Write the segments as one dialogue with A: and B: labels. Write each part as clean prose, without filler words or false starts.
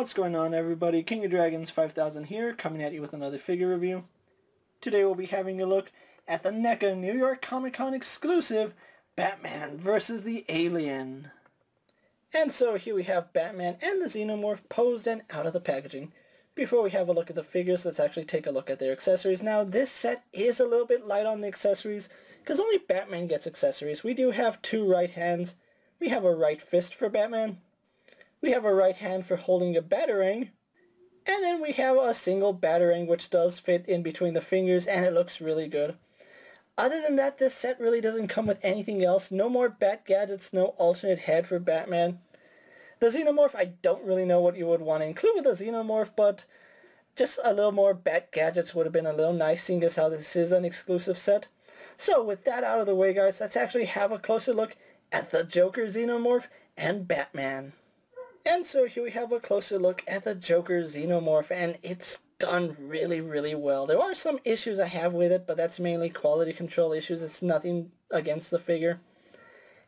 A: What's going on, everybody? KingofDragons 5000 here, coming at you with another figure review. Today we'll be having a look at the NECA New York Comic Con exclusive Batman vs. the Alien. And so here we have Batman and the Xenomorph posed and out of the packaging. Before we have a look at the figures, let's actually take a look at their accessories. Now, this set is a little bit light on the accessories, because only Batman gets accessories. We do have two right hands. We have a right fist for Batman. We have a right hand for holding a batarang. And then we have a single batarang which does fit in between the fingers, and it looks really good. Other than that, this set really doesn't come with anything else. No more Bat gadgets, no alternate head for Batman. The Xenomorph, I don't really know what you would want to include with the Xenomorph, but just a little more Bat gadgets would have been a little nice, seeing as how this is an exclusive set. So with that out of the way, guys, let's actually have a closer look at the Joker Xenomorph and Batman. And so here we have a closer look at the Joker Xenomorph, and it's done really, really well. There are some issues I have with it, but that's mainly quality control issues. It's nothing against the figure.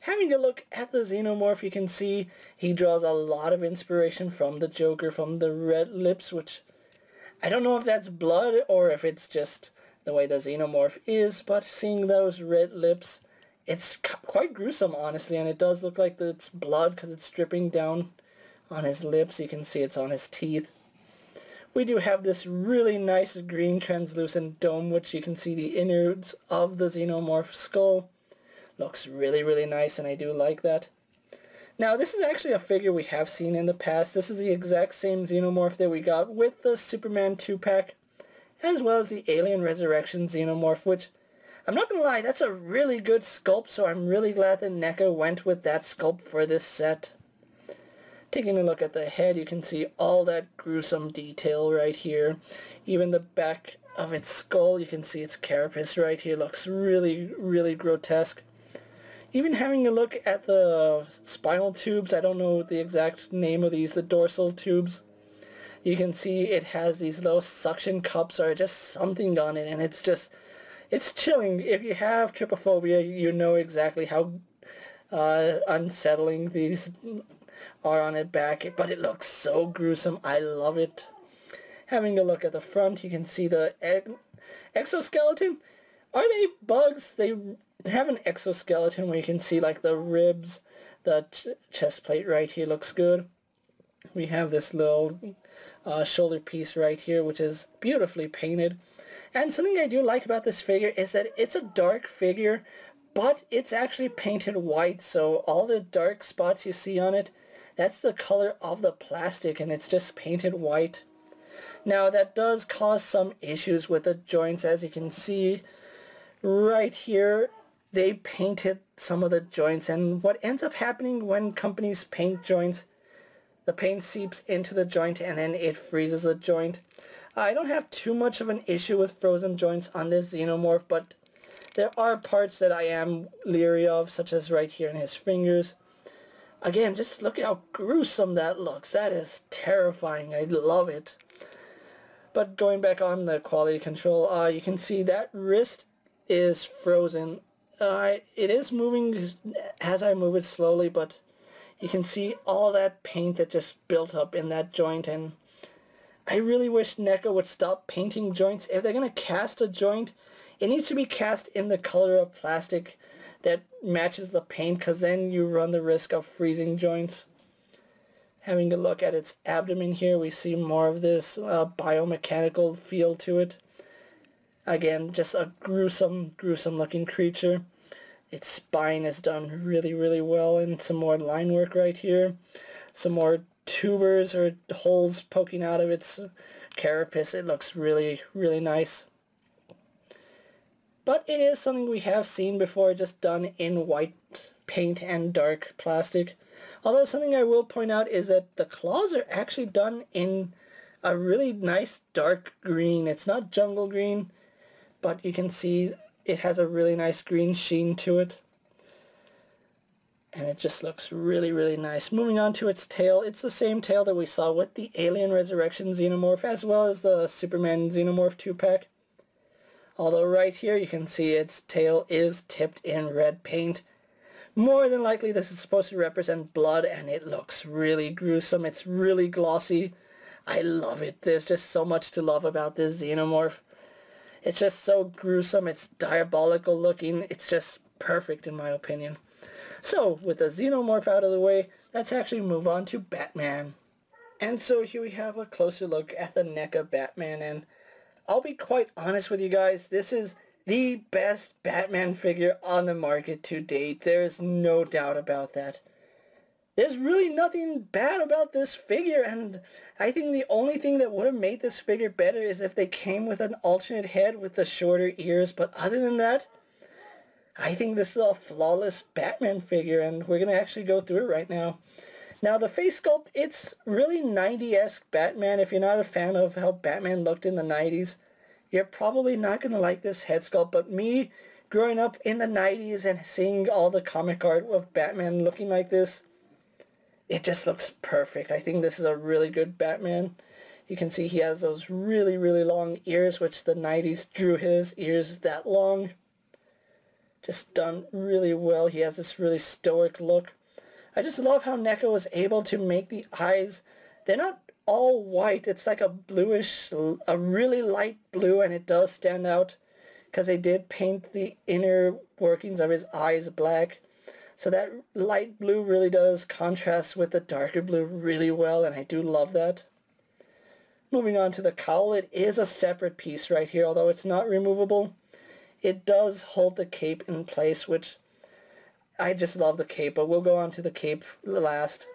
A: Having a look at the Xenomorph, you can see he draws a lot of inspiration from the Joker, from the red lips, which I don't know if that's blood or if it's just the way the Xenomorph is, but seeing those red lips, it's quite gruesome, honestly, and it does look like it's blood because it's dripping down on his lips. You can see it's on his teeth. We do have this really nice green translucent dome, which you can see the innards of the Xenomorph skull. Looks really, really nice, and I do like that. Now, this is actually a figure we have seen in the past. This is the exact same Xenomorph that we got with the Superman 2-pack, as well as the Alien Resurrection Xenomorph, which, I'm not going to lie, that's a really good sculpt, so I'm really glad that NECA went with that sculpt for this set. Taking a look at the head, you can see all that gruesome detail right here. Even the back of its skull, you can see its carapace right here. Looks really, really grotesque. Even having a look at the spinal tubes, I don't know the exact name of these, the dorsal tubes. You can see it has these little suction cups or just something on it, and it's chilling. If you have trypophobia, you know exactly how unsettling these are on its back, but it looks so gruesome. I love it. Having a look at the front, you can see the exoskeleton. Are they bugs? They have an exoskeleton where you can see like the ribs, the chest plate right here looks good. We have this little shoulder piece right here, which is beautifully painted. And something I do like about this figure is that it's a dark figure, but it's actually painted white, so all the dark spots you see on it, that's the color of the plastic, and it's just painted white. Now, that does cause some issues with the joints. As you can see right here, they painted some of the joints, and what ends up happening when companies paint joints, the paint seeps into the joint and then it freezes the joint. I don't have too much of an issue with frozen joints on this Xenomorph, but there are parts that I am leery of, such as right here in his fingers. Again, just look at how gruesome that looks. That is terrifying. I love it. But going back on the quality control, you can see that wrist is frozen. It is moving as I move it slowly, but you can see all that paint that just built up in that joint, and I really wish NECA would stop painting joints. If they're going to cast a joint, it needs to be cast in the color of plastic that matches the paint, because then you run the risk of freezing joints. Having a look at its abdomen here, we see more of this biomechanical feel to it. Again, just a gruesome, gruesome looking creature. Its spine is done really, really well, and some more line work right here. Some more tubers or holes poking out of its carapace. It looks really, really nice. But it is something we have seen before, just done in white paint and dark plastic. Although something I will point out is that the claws are actually done in a really nice dark green. It's not jungle green, but you can see it has a really nice green sheen to it. And it just looks really, really nice. Moving on to its tail, it's the same tail that we saw with the Alien Resurrection Xenomorph, as well as the Superman Xenomorph 2-pack. Although right here you can see its tail is tipped in red paint. More than likely this is supposed to represent blood, and it looks really gruesome. It's really glossy. I love it. There's just so much to love about this Xenomorph. It's just so gruesome. It's diabolical looking. It's just perfect in my opinion. So, with the Xenomorph out of the way, let's actually move on to Batman. And so here we have a closer look at the NECA Batman, and I'll be quite honest with you guys, this is the best Batman figure on the market to date. There's no doubt about that. There's really nothing bad about this figure, and I think the only thing that would have made this figure better is if they came with an alternate head with the shorter ears, but other than that, I think this is a flawless Batman figure, and we're going to actually go through it right now. Now, the face sculpt, it's really 90s-esque Batman. If you're not a fan of how Batman looked in the 90s, you're probably not going to like this head sculpt. But me, growing up in the 90s and seeing all the comic art of Batman looking like this, it just looks perfect. I think this is a really good Batman. You can see he has those really, really long ears, which the 90s drew his ears that long. Just done really well. He has this really stoic look. I just love how NECA was able to make the eyes, they're not all white, it's like a bluish, a really light blue, and it does stand out because they did paint the inner workings of his eyes black. So that light blue really does contrast with the darker blue really well, and I do love that. Moving on to the cowl, it is a separate piece right here, although it's not removable. It does hold the cape in place, which I just love the cape, but we'll go on to the cape last.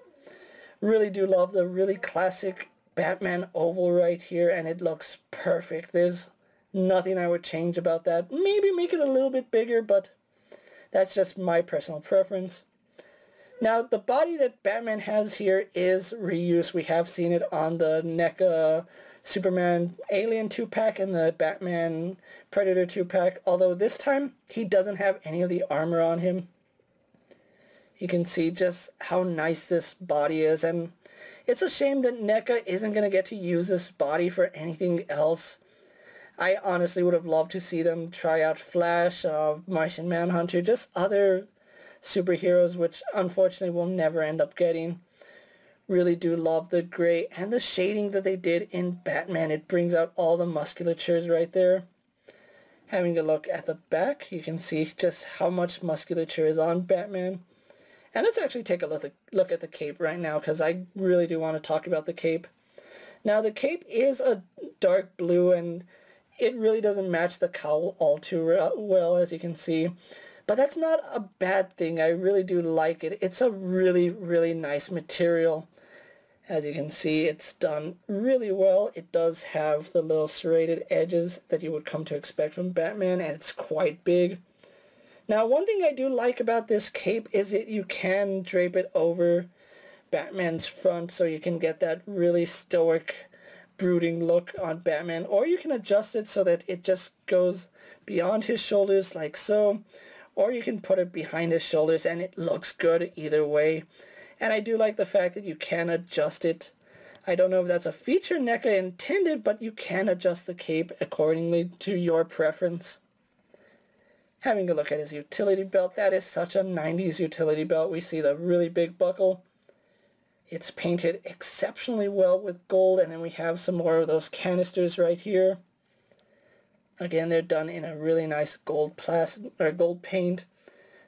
A: Really do love the really classic Batman oval right here, and it looks perfect. There's nothing I would change about that. Maybe make it a little bit bigger, but that's just my personal preference. Now, the body that Batman has here is reused. We have seen it on the NECA Superman Alien 2-pack and the Batman Predator 2-pack, although this time he doesn't have any of the armor on him. You can see just how nice this body is, and it's a shame that NECA isn't going to get to use this body for anything else. I honestly would have loved to see them try out Flash, Martian Manhunter, just other superheroes, which unfortunately we'll never end up getting. Really do love the gray and the shading that they did in Batman. It brings out all the musculatures right there. Having a look at the back, you can see just how much musculature is on Batman. And let's actually take a look at the cape right now, because I really do want to talk about the cape. Now, the cape is a dark blue, and it really doesn't match the cowl all too well, as you can see. But that's not a bad thing. I really do like it. It's a really, really nice material. As you can see, it's done really well. It does have the little serrated edges that you would come to expect from Batman, and it's quite big. Now, one thing I do like about this cape is that you can drape it over Batman's front, so you can get that really stoic, brooding look on Batman, or you can adjust it so that it just goes beyond his shoulders like so, or you can put it behind his shoulders and it looks good either way. And I do like the fact that you can adjust it. I don't know if that's a feature NECA intended, but you can adjust the cape accordingly to your preference. Having a look at his utility belt, that is such a 90s utility belt. We see the really big buckle. It's painted exceptionally well with gold, and then we have some more of those canisters right here. Again, they're done in a really nice gold paint.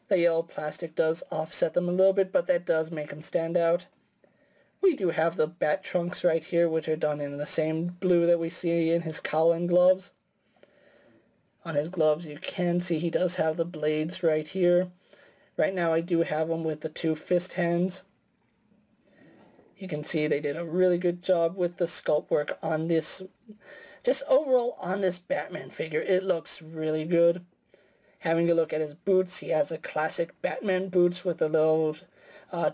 A: The yellow plastic does offset them a little bit, but that does make them stand out. We do have the bat trunks right here, which are done in the same blue that we see in his cowl and gloves. On his gloves, you can see he does have the blades right here. Right now, I do have them with the two fist hands. You can see they did a really good job with the sculpt work on this. Just overall on this Batman figure, it looks really good. Having a look at his boots, he has a classic Batman boots with the little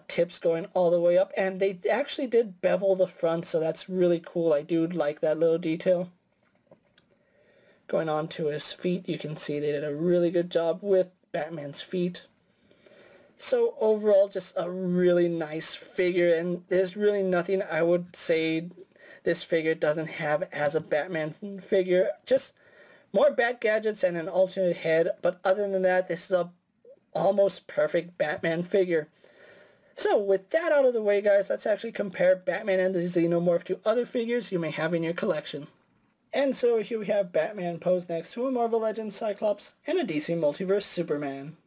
A: tips going all the way up. And they actually did bevel the front, so that's really cool. I do like that little detail. Going on to his feet, you can see they did a really good job with Batman's feet. So overall, just a really nice figure, and there's really nothing I would say this figure doesn't have as a Batman figure. Just more bat gadgets and an alternate head, but other than that, this is a almost perfect Batman figure. So with that out of the way, guys, let's actually compare Batman and the Xenomorph to other figures you may have in your collection. And so here we have Batman posed next to a Marvel Legends Cyclops and a DC Multiverse Superman.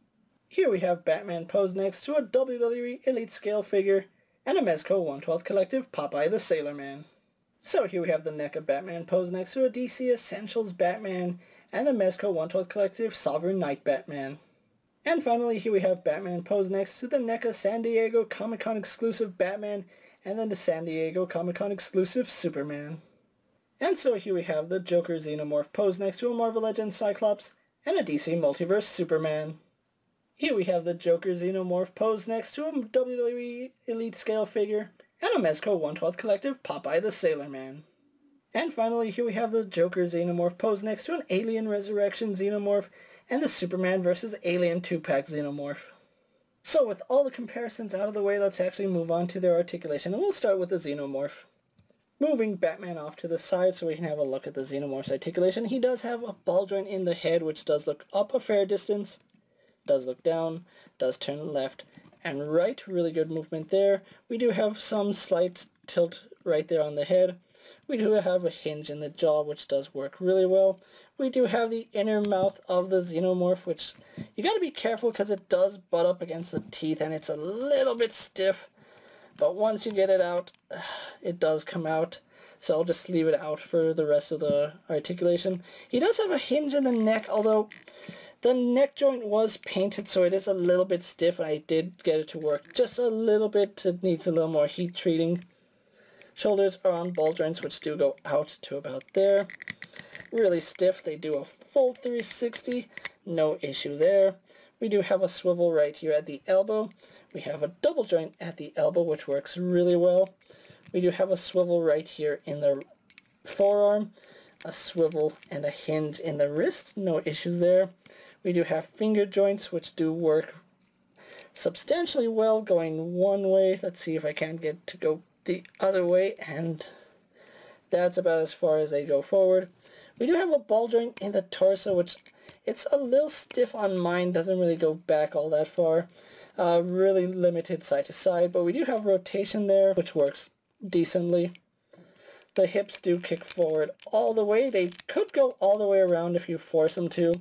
A: Here we have Batman posed next to a WWE Elite Scale figure and a Mezco 1/12 Collective Popeye the Sailor Man. So here we have the NECA Batman posed next to a DC Essentials Batman and the Mezco 1/12 Collective Sovereign Knight Batman. And finally, here we have Batman posed next to the NECA San Diego Comic-Con exclusive Batman and then the San Diego Comic-Con exclusive Superman. And so here we have the Joker Xenomorph posed next to a Marvel Legends Cyclops and a DC Multiverse Superman. Here we have the Joker Xenomorph posed next to a WWE Elite Scale figure and a Mezco 1/12 Collective Popeye the Sailor Man. And finally, here we have the Joker Xenomorph posed next to an Alien Resurrection Xenomorph and the Superman vs. Alien 2-pack Xenomorph. So with all the comparisons out of the way, let's actually move on to their articulation, and we'll start with the Xenomorph. Moving Batman off to the side so we can have a look at the Xenomorph's articulation. He does have a ball joint in the head, which does look up a fair distance, does look down, does turn left and right. Really good movement there. We do have some slight tilt right there on the head. We do have a hinge in the jaw, which does work really well. We do have the inner mouth of the Xenomorph, which you gotta be careful because it does butt up against the teeth and it's a little bit stiff. But once you get it out, it does come out. So I'll just leave it out for the rest of the articulation. He does have a hinge in the neck, although the neck joint was painted, so it is a little bit stiff. I did get it to work just a little bit. It needs a little more heat treating. Shoulders are on ball joints, which do go out to about there. Really stiff. They do a full 360. No issue there. We do have a swivel right here at the elbow. We have a double joint at the elbow, which works really well. We do have a swivel right here in the forearm, a swivel and a hinge in the wrist. No issues there. We do have finger joints, which do work substantially well going one way. Let's see if I can get to go the other way, and that's about as far as they go forward. We do have a ball joint in the torso, which it's a little stiff on mine, doesn't really go back all that far. Really limited side to side, but we do have rotation there, which works decently. The hips do kick forward all the way. They could go all the way around if you force them to.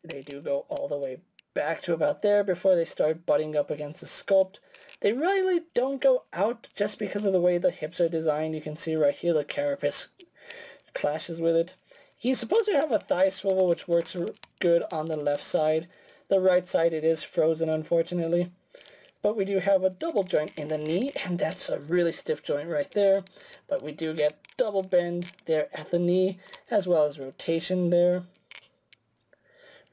A: They do go all the way back to about there before they start butting up against the sculpt. They really don't go out just because of the way the hips are designed. You can see right here the carapace clashes with it. He's supposed to have a thigh swivel, which works good on the left side. The right side, it is frozen, unfortunately. But we do have a double joint in the knee, and that's a really stiff joint right there. But we do get double bend there at the knee, as well as rotation there.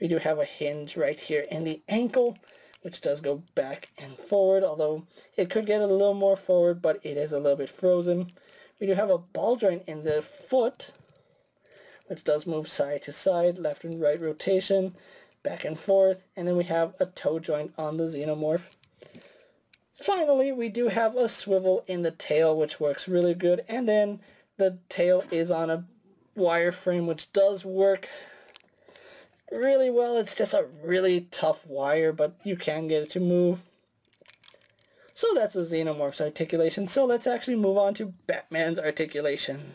A: We do have a hinge right here in the ankle, which does go back and forward, although it could get a little more forward, but it is a little bit frozen. We do have a ball joint in the foot, which does move side to side, left and right rotation, back and forth, and then we have a toe joint on the Xenomorph. Finally, we do have a swivel in the tail, which works really good, and then the tail is on a wireframe, which does work really well. It's just a really tough wire, but you can get it to move. So that's the Xenomorph's articulation. So let's actually move on to Batman's articulation.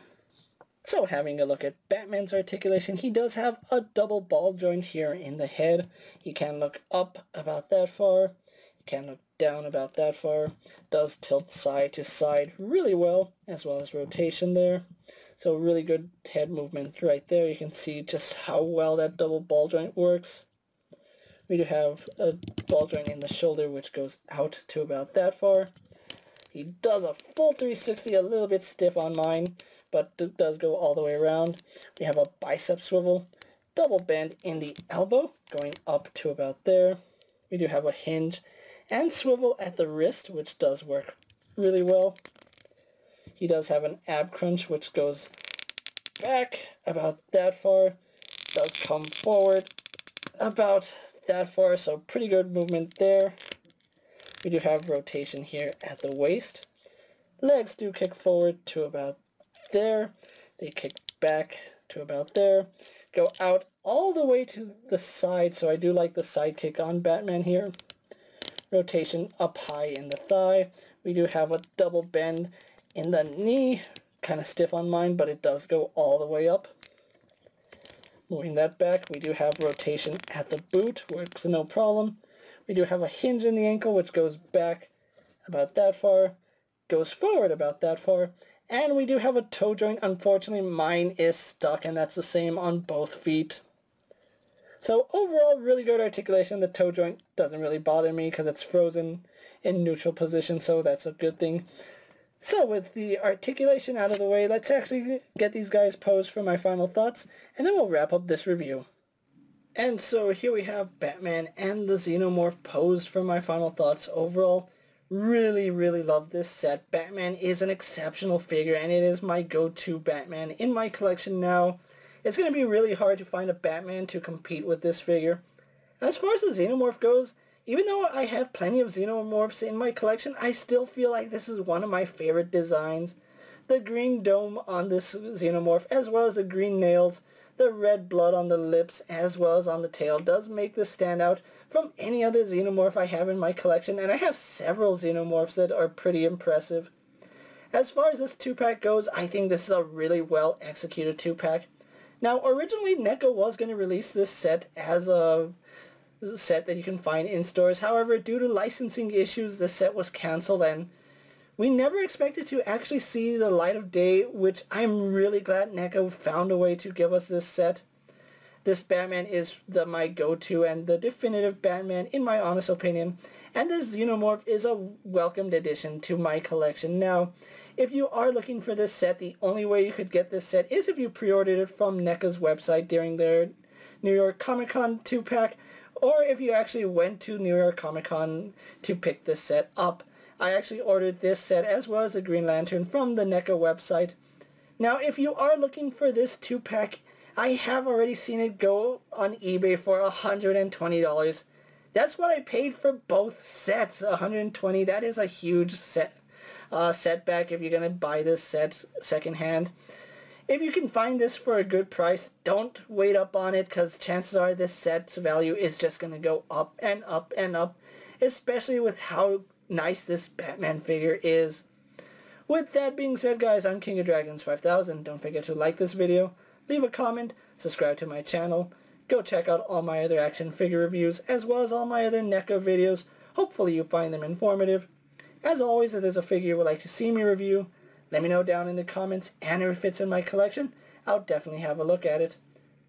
A: So having a look at Batman's articulation, he does have a double ball joint here in the head. He can look up about that far. He can look down about that far. Does tilt side to side really well, as well as rotation there. So really good head movement right there. You can see just how well that double ball joint works. We do have a ball joint in the shoulder, which goes out to about that far. He does a full 360, a little bit stiff on mine, but it does go all the way around. We have a bicep swivel, double bend in the elbow, going up to about there. We do have a hinge and swivel at the wrist, which does work really well. He does have an ab crunch, which goes back about that far, does come forward about that far, so pretty good movement there. We do have rotation here at the waist. Legs do kick forward to about there. They kick back to about there. Go out all the way to the side, so I do like the side kick on Batman here. rotation up high in the thigh. We do have a double bend in the knee, kind of stiff on mine, but it does go all the way up. Moving that back, we do have rotation at the boot, works no problem. We do have a hinge in the ankle, which goes back about that far, goes forward about that far, and we do have a toe joint. Unfortunately, mine is stuck, and that's the same on both feet. So overall, really good articulation. The toe joint doesn't really bother me because it's frozen in neutral position, so that's a good thing. So with the articulation out of the way, let's actually get these guys posed for my final thoughts, and then we'll wrap up this review. And so here we have Batman and the Xenomorph posed for my final thoughts. Overall, really love this set. Batman is an exceptional figure, and it is my go-to Batman in my collection now. It's going to be really hard to find a Batman to compete with this figure. As far as the Xenomorph goes, even though I have plenty of Xenomorphs in my collection, I still feel like this is one of my favorite designs. The green dome on this Xenomorph, as well as the green nails, the red blood on the lips, as well as on the tail, does make this stand out from any other Xenomorph I have in my collection, and I have several Xenomorphs that are pretty impressive. As far as this 2-pack goes, I think this is a really well executed 2-pack. Now, originally NECA was going to release this set as a set that you can find in stores. However, due to licensing issues, the set was cancelled, and we never expected to actually see the light of day, which I'm really glad NECA found a way to give us this set. This Batman is my go-to and the definitive Batman in my honest opinion, and this Xenomorph is a welcomed addition to my collection. Now, if you are looking for this set, the only way you could get this set is if you pre-ordered it from NECA's website during their New York Comic Con 2-pack, or if you actually went to New York Comic Con to pick this set up. I actually ordered this set as well as the Green Lantern from the NECA website. Now, if you are looking for this 2-pack, I have already seen it go on eBay for $120. That's what I paid for both sets, $120. That is a huge setback if you're going to buy this set secondhand. If you can find this for a good price, don't wait up on it, because chances are this set's value is just going to go up and up and up, especially with how nice this Batman figure is. With that being said, guys, I'm KingofDragons 5000. Don't forget to like this video, leave a comment, subscribe to my channel, go check out all my other action figure reviews, as well as all my other NECA videos. Hopefully you find them informative. As always, if there's a figure you would like to see me review, let me know down in the comments, and if it fits in my collection, I'll definitely have a look at it.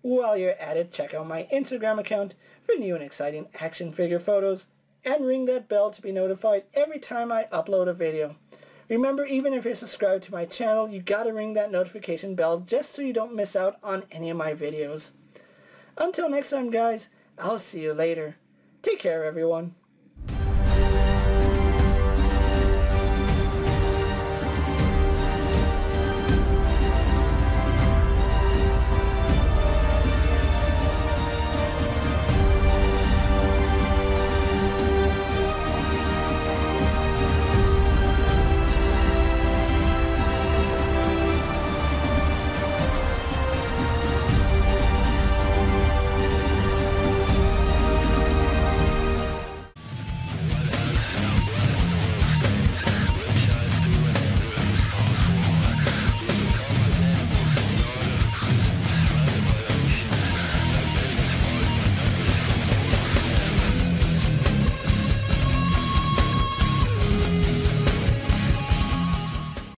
A: While you're at it, check out my Instagram account for new and exciting action figure photos, and ring that bell to be notified every time I upload a video. Remember, even if you're subscribed to my channel, you gotta ring that notification bell just so you don't miss out on any of my videos. Until next time, guys, I'll see you later. Take care, everyone.